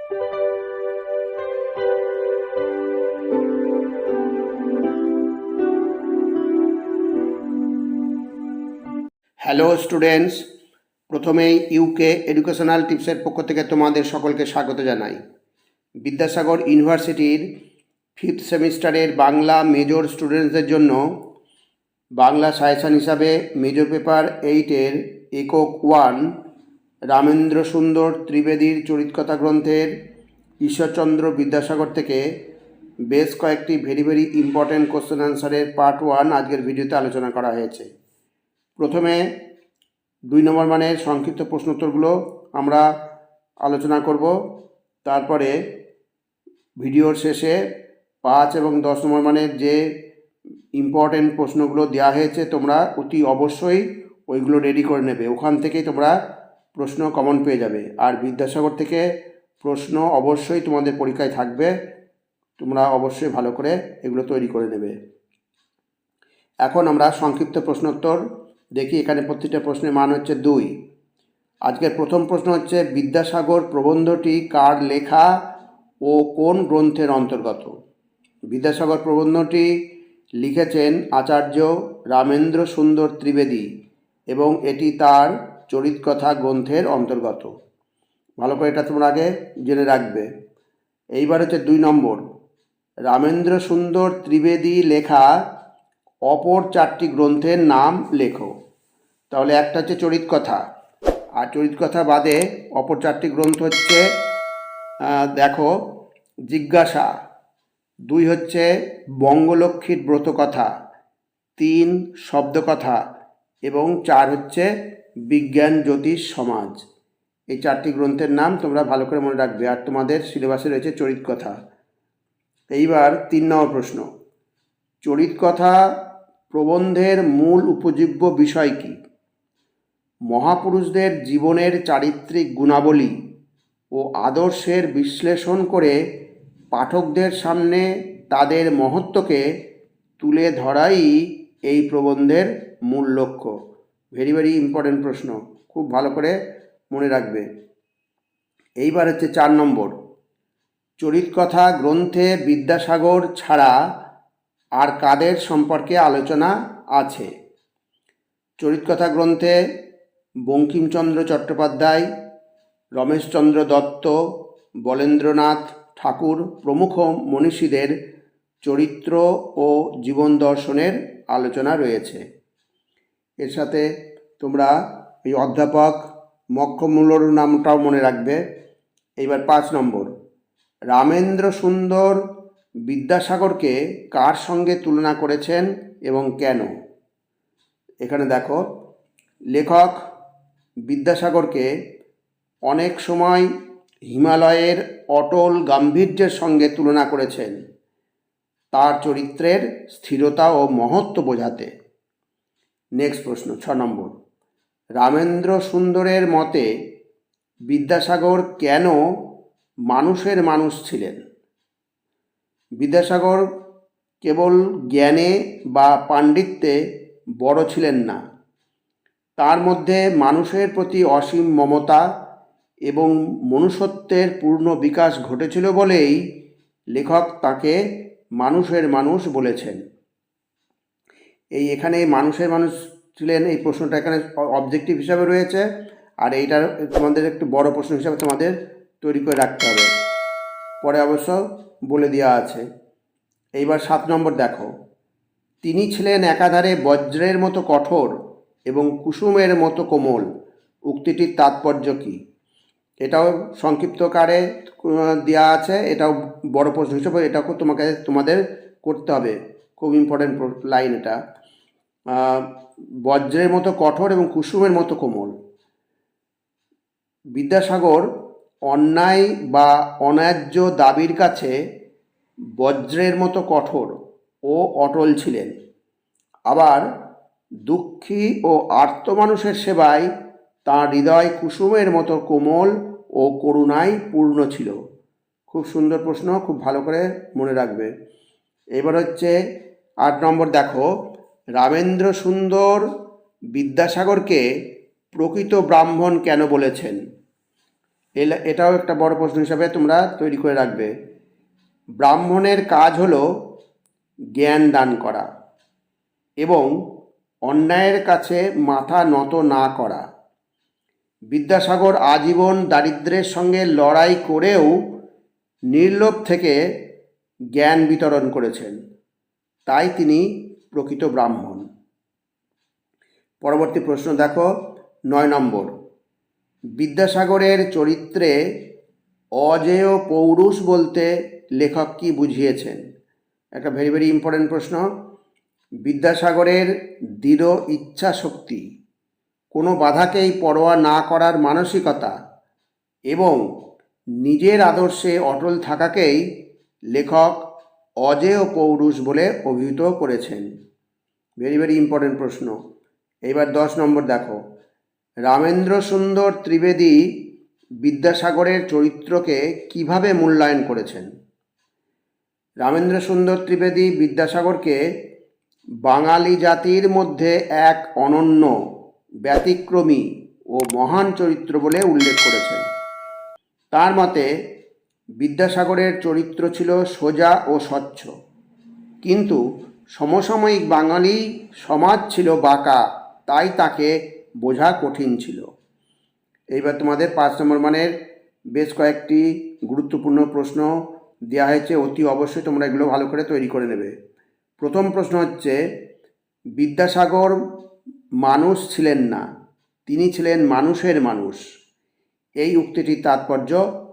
Hello students, প্রথমেই UK educational টিপসের পক্ষ থেকে তোমাদের সকলকে স্বাগত জানাই। বিদ্যাসাগর ইউনিভার্সিটির 5th সেমিস্টারের বাংলা মেজর স্টুডেন্টসদের জন্য বাংলা সাজেশন হিসাবে মেজর পেপার 8-এর একক 1 রামেন্দ্র সুন্দর ত্রিবেদীর চরিতকথা গ্রন্থের ঈশ্বরচন্দ্র বিদ্যাসাগর থেকে বেশ কয়েকটি ভেরি ইম্পর্ট্যান্ট কোশ্চেন অ্যান্সারের পার্ট 1 আজকের ভিডিওতে আলোচনা করা হয়েছে। প্রথমে 2 নম্বর মানের সংক্ষিপ্ত প্রশ্নোত্তরগুলো আমরা আলোচনা করব। তারপরে ভিডিওর শেষে 5 এবং 10 নম্বর মানের যে ইম্পর্টেন্ট প্রশ্নগুলো দেওয়া হয়েছে তোমরা অতি অবশ্যই ওইগুলো রেডি করে নেবে। ওখান থেকেই তোমরা প্রশ্ন কমন পেয়ে যাবে। আর বিদ্যাসাগর থেকে প্রশ্ন অবশ্যই তোমাদের পরীক্ষায় থাকবে, তোমরা অবশ্যই ভালো করে এগুলো তৈরি করে নেবে। এখন আমরা সংক্ষিপ্ত প্রশ্নোত্তর দেখি। এখানে প্রতিটা প্রশ্নের মান হচ্ছে 2। আজকের প্রথম প্রশ্ন হচ্ছে, বিদ্যাসাগর প্রবন্ধটি কার লেখা ও কোন গ্রন্থের অন্তর্গত? বিদ্যাসাগর প্রবন্ধটি লিখেছেন আচার্য রামেন্দ্র সুন্দর ত্রিবেদী এবং এটি তার চরিতকথা গ্রন্থের অন্তর্গত। ভালো করে এটা তোমরা আগে জেনে রাখবে। এইবার হচ্ছে 2 নম্বর, রামেন্দ্র সুন্দর ত্রিবেদী লেখা অপর 4টি গ্রন্থের নাম লেখো। তাহলে একটা হচ্ছে চরিতকথা, আর চরিতকথা বাদে অপর 4টি গ্রন্থ হচ্ছে দেখো, জিজ্ঞাসা, 2 হচ্ছে বঙ্গলক্ষ্মীর ব্রতকথা, 3 শব্দকথা এবং 4 হচ্ছে বিজ্ঞান জ্যোতিষ সমাজ। এই 4টি গ্রন্থের নাম তোমরা ভালো করে মনে রাখবে, আর তোমাদের সিলেবাসে রয়েছে চরিতকথা। এইবার 3 নম্বর প্রশ্ন, চরিতকথা প্রবন্ধের মূল উপজীব্য বিষয় কি? মহাপুরুষদের জীবনের চারিত্রিক গুণাবলী ও আদর্শের বিশ্লেষণ করে পাঠকদের সামনে তাদের মহত্বকে তুলে ধরাই এই প্রবন্ধের মূল লক্ষ্য। ভেরি ইম্পর্টেন্ট প্রশ্ন, খুব ভালো করে মনে রাখবে। এইবার হচ্ছে 4 নম্বর, চরিতকথা গ্রন্থে বিদ্যাসাগর ছাড়া আর কাদের সম্পর্কে আলোচনা আছে? চরিতকথা গ্রন্থে বঙ্কিমচন্দ্র চট্টোপাধ্যায়, রমেশচন্দ্র দত্ত, বলেন্দ্রনাথ ঠাকুর প্রমুখ মনীষীদের চরিত্র ও জীবন দর্শনের আলোচনা রয়েছে। এর সাথে তোমরা এই অধ্যাপক মক্ষমূলর নামটাও মনে রাখবে। এইবার 5 নম্বর, রামেন্দ্র সুন্দর বিদ্যাসাগরকে কার সঙ্গে তুলনা করেছেন এবং কেন? এখানে দেখো, লেখক বিদ্যাসাগরকে অনেক সময় হিমালয়ের অটল গাম্ভীর্যের সঙ্গে তুলনা করেছেন তার চরিত্রের স্থিরতা ও মহত্ব বোঝাতে। নেক্সট প্রশ্ন 6 নম্বর, রামেন্দ্র সুন্দরের মতে বিদ্যাসাগর কেন মানুষের মানুষ ছিলেন? বিদ্যাসাগর কেবল জ্ঞানে বা পাণ্ডিত্যে বড় ছিলেন না, তার মধ্যে মানুষের প্রতি অসীম মমতা এবং মনুষ্যত্বের পূর্ণ বিকাশ ঘটেছিল বলেই লেখক তাকে মানুষের মানুষ বলেছেন। এখানে মানুষের মানুষ ছিলেন, এই প্রশ্নটা এখানে অবজেক্টিভ হিসাবে রয়েছে, আর এইটার তোমাদের একটু বড় প্রশ্ন হিসাবে তোমাদের তৈরি করে রাখতে হবে, পরে অবশ্য বলে দেওয়া আছে। এইবার 7 নম্বর দেখো, তিনি ছিলেন একাধারে বজ্রের মতো কঠোর এবং কুসুমের মতো কোমল। উক্তিটির তাৎপর্য কী? এটাও সংক্ষিপ্তকারে দেওয়া আছে, এটাও বড় প্রশ্ন হিসেবে এটাও তোমাদের করতে হবে, খুব ইম্পর্টেন্ট লাইন এটা। বজ্রের মতো কঠোর এবং কুসুমের মতো কোমল। বিদ্যাসাগর অন্যায় বা অন্যায্য দাবির কাছে বজ্রের মতো কঠোর ও অটল ছিলেন, আবার দুঃখী ও আর্ত মানুষের সেবায় তাঁর হৃদয় কুসুমের মতো কোমল ও করুণায় পূর্ণ ছিল। খুব সুন্দর প্রশ্ন, খুব ভালো করে মনে রাখবে। এবার হচ্ছে 8 নম্বর দেখো, রামেন্দ্র সুন্দর বিদ্যাসাগরকে প্রকৃত ব্রাহ্মণ কেন বলেছেন? এটাও একটা বড় প্রশ্ন হিসাবে তোমরা তৈরি করে রাখবে। ব্রাহ্মণের কাজ হলো জ্ঞান দান করা এবং অন্যায়ের কাছে মাথা নত না করা। বিদ্যাসাগর আজীবন দারিদ্র্যের সঙ্গে লড়াই করেও নির্লোভ থেকে জ্ঞান বিতরণ করেছেন, তাই তিনি প্রকৃত ব্রাহ্মণ। পরবর্তী প্রশ্ন দেখো, 9 নম্বর। বিদ্যাসাগরের চরিত্রে অজেয় পৌরুষ বলতে লেখক কি বুঝিয়েছেন? একটা ভেরি ভেরি ইম্পর্টেন্ট প্রশ্ন। বিদ্যাসাগরের দৃঢ় ইচ্ছা শক্তি, কোনো বাধাকেই পরোয়া না করার মানসিকতা এবং নিজের আদর্শে অটল থাকাকেই লেখক অজেয় পৌরুষ বলে অভিহিত করেছেন। ভেরি ভেরি ইম্পর্টেন্ট প্রশ্ন। এইবার 10 নম্বর দেখো। রামেন্দ্র সুন্দর ত্রিবেদী বিদ্যাসাগরের চরিত্রকে কিভাবে মূল্যায়ন করেছেন? রামেন্দ্র সুন্দর ত্রিবেদী বিদ্যাসাগরকে বাঙালি জাতির মধ্যে এক অনন্য, ব্যতিক্রমী ও মহান চরিত্র বলে উল্লেখ করেছেন। তার মতে বিদ্যাসাগরের চরিত্র ছিল সোজা ও স্বচ্ছ, কিন্তু সমসাময়িক বাঙালি সমাজ ছিল বাঁকা, তাই তাকে বোঝা কঠিন ছিল। এইবার তোমাদের 5 নম্বর মানের বেশ কয়েকটি গুরুত্বপূর্ণ প্রশ্ন দেওয়া হয়েছে, অতি অবশ্যই তোমরা এগুলো ভালো করে তৈরি করে নেবে। প্রথম প্রশ্ন হচ্ছে, বিদ্যাসাগর মানুষ ছিলেন না, তিনি ছিলেন মানুষের মানুষ। এই উক্তিটির তাৎপর্য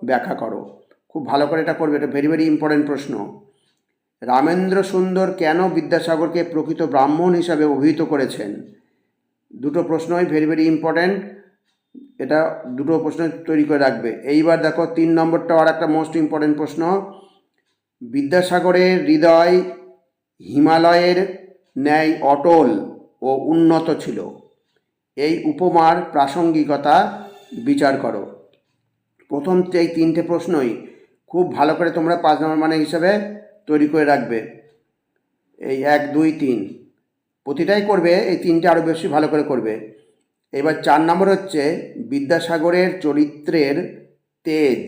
ব্যাখ্যা করো। খুব ভালো করে এটা করবে, এটা ভেরি ভেরি ইম্পর্টেন্ট প্রশ্ন। রামেন্দ্র সুন্দর কেন বিদ্যাসাগরকে প্রকৃত ব্রাহ্মণ হিসাবে অভিহিত করেছেন? দুটো প্রশ্নই ভেরি ভেরি ইম্পর্টেন্ট, এটা দুটো প্রশ্ন তৈরি করে রাখবে। এইবার দেখো 3 নম্বরটাও আর একটা মোস্ট ইম্পর্টেন্ট প্রশ্ন। বিদ্যাসাগরের হৃদয় হিমালয়ের ন্যায় অটল ও উন্নত ছিল। এই উপমার প্রাসঙ্গিকতা বিচার করো। প্রথম এই 3টে প্রশ্নই খুব ভালো করে তোমরা 5 নম্বর মানে হিসাবে তৈরি করে রাখবে। এই 1, 2, 3 প্রতিটাই করবে, এই 3টে আরও বেশি ভালো করে করবে। এবার 4 নম্বর হচ্ছে, বিদ্যাসাগরের চরিত্রের তেজ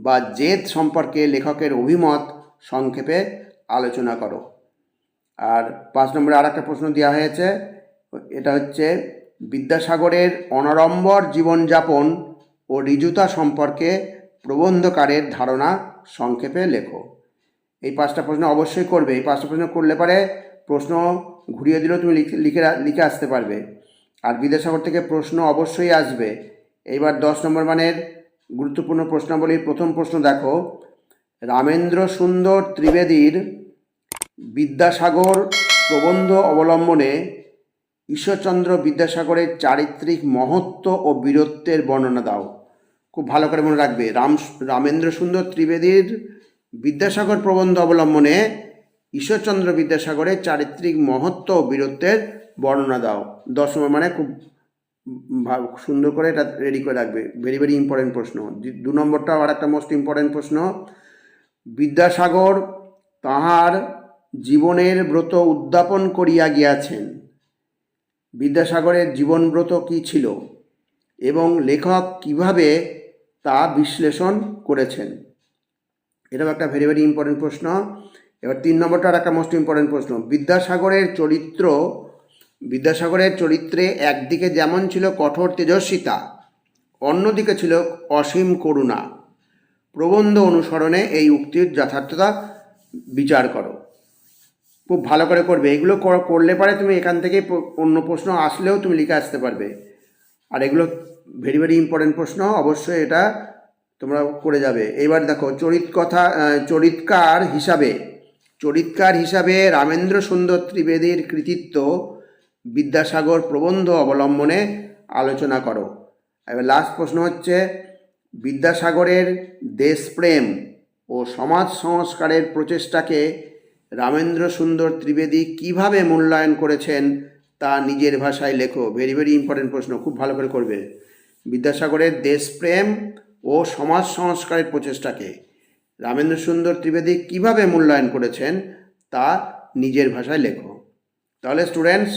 বা জেদ সম্পর্কে লেখকের অভিমত সংক্ষেপে আলোচনা করো। আর 5 নম্বরে আর একটা প্রশ্ন দেওয়া হয়েছে, এটা হচ্ছে, বিদ্যাসাগরের অনাড়ম্বর জীবনযাপন ও ঋজুতা সম্পর্কে প্রবন্ধকারের ধারণা সংক্ষেপে লেখো। এই 5টা প্রশ্ন অবশ্যই করবে। এই 5টা প্রশ্ন করলে পারে প্রশ্ন ঘুরিয়ে দিলেও তুমি লিখে আসতে পারবে। আর বিদ্যাসাগর থেকে প্রশ্ন অবশ্যই আসবে। এইবার 10 নম্বর মানের গুরুত্বপূর্ণ প্রশ্নাবলীর প্রথম প্রশ্ন দেখো। রামেন্দ্র সুন্দর ত্রিবেদীর বিদ্যাসাগর প্রবন্ধ অবলম্বনে ঈশ্বরচন্দ্র বিদ্যাসাগরের চারিত্রিক মহত্ব ও বীরত্বের বর্ণনা দাও। খুব ভালো করে মনে রাখবে, রামেন্দ্র সুন্দর ত্রিবেদীর বিদ্যাসাগর প্রবন্ধ অবলম্বনে ঈশ্বরচন্দ্র বিদ্যাসাগরের চারিত্রিক মহত্ব ও বীরত্বের বর্ণনা দাও। 10 নম্বর মানে খুব সুন্দর করে এটা রেডি করে রাখবে, ভেরি ভেরি ইম্পর্টেন্ট প্রশ্ন। 2 নম্বরটাও আর একটা মোস্ট ইম্পর্টেন্ট প্রশ্ন। বিদ্যাসাগর তাহার জীবনের ব্রত উদ্যাপন করিয়া গিয়াছেন। বিদ্যাসাগরের জীবনব্রত কী ছিল এবং লেখক কিভাবে তা বিশ্লেষণ করেছেন? এটাও একটা ভেরি ভেরি ইম্পর্টেন্ট প্রশ্ন। এবার 3 নম্বরটা আর একটা মোস্ট ইম্পর্টেন্ট প্রশ্ন। বিদ্যাসাগরের চরিত্রে একদিকে যেমন ছিল কঠোর তেজস্বিতা, অন্যদিকে ছিল অসীম করুণা। প্রবন্ধ অনুসরণে এই উক্তির যথার্থতা বিচার করো। খুব ভালো করে করবে, এগুলো করলে পারে তুমি এখান থেকে অন্য প্রশ্ন আসলেও তুমি লিখে আসতে পারবে। আর এগুলো ভেরি ভেরি ইম্পর্টেন্ট প্রশ্ন, অবশ্যই এটা তোমরা করে যাবে। এবার দেখো, চরিৎকার হিসাবে রামেন্দ্র সুন্দর ত্রিবেদীর কৃতিত্ব বিদ্যাসাগর প্রবন্ধ অবলম্বনে আলোচনা করো। এবার লাস্ট প্রশ্ন হচ্ছে, বিদ্যাসাগরের দেশপ্রেম ও সমাজ সংস্কারের প্রচেষ্টাকে রামেন্দ্র সুন্দর ত্রিবেদী কিভাবে মূল্যায়ন করেছেন তা নিজের ভাষায় লেখো। ভেরি ভেরি ইম্পর্টেন্ট প্রশ্ন, খুব ভালো করে করবে। বিদ্যাসাগরের দেশপ্রেম ও সমাজ সংস্কারের প্রচেষ্টাকে রামেন্দ্র সুন্দর ত্রিবেদী কিভাবে মূল্যায়ন করেছেন তা নিজের ভাষায় লেখো। তাহলে স্টুডেন্টস,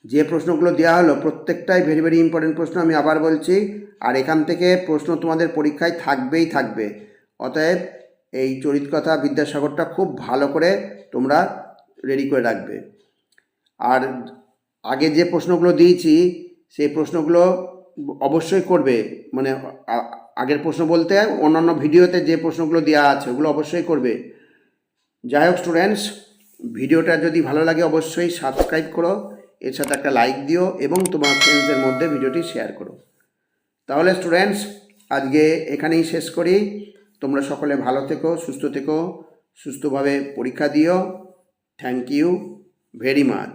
যে প্রশ্নগুলো দেওয়া হলো প্রত্যেকটাই ভেরি ভেরি ইম্পর্টেন্ট প্রশ্ন, আমি আবার বলছি। আর এখান থেকে প্রশ্ন তোমাদের পরীক্ষায় থাকবেই থাকবে। অতএব এই চরিতকথা বিদ্যাসাগরটা খুব ভালো করে তোমরা রেডি করে রাখবে। আর আগে যে প্রশ্নগুলো দিয়েছি সেই প্রশ্নগুলো অবশ্যই করবে, মানে আগের প্রশ্ন বলতে অন্যান্য ভিডিওতে যে প্রশ্নগুলো দেওয়া আছে ওগুলো অবশ্যই করবে। যাই হোক স্টুডেন্টস, ভিডিওটা যদি ভালো লাগে অবশ্যই সাবস্ক্রাইব করো, এর সাথে একটা লাইক দিও এবং তোমার ফ্রেন্ডসদের মধ্যে ভিডিওটি শেয়ার করো। তাহলে স্টুডেন্টস আজকে এখানেই শেষ করি। তোমরা সকলে ভালো থেকো, সুস্থ থেকো, সুস্থভাবে পরীক্ষা দিও। Thank you very much.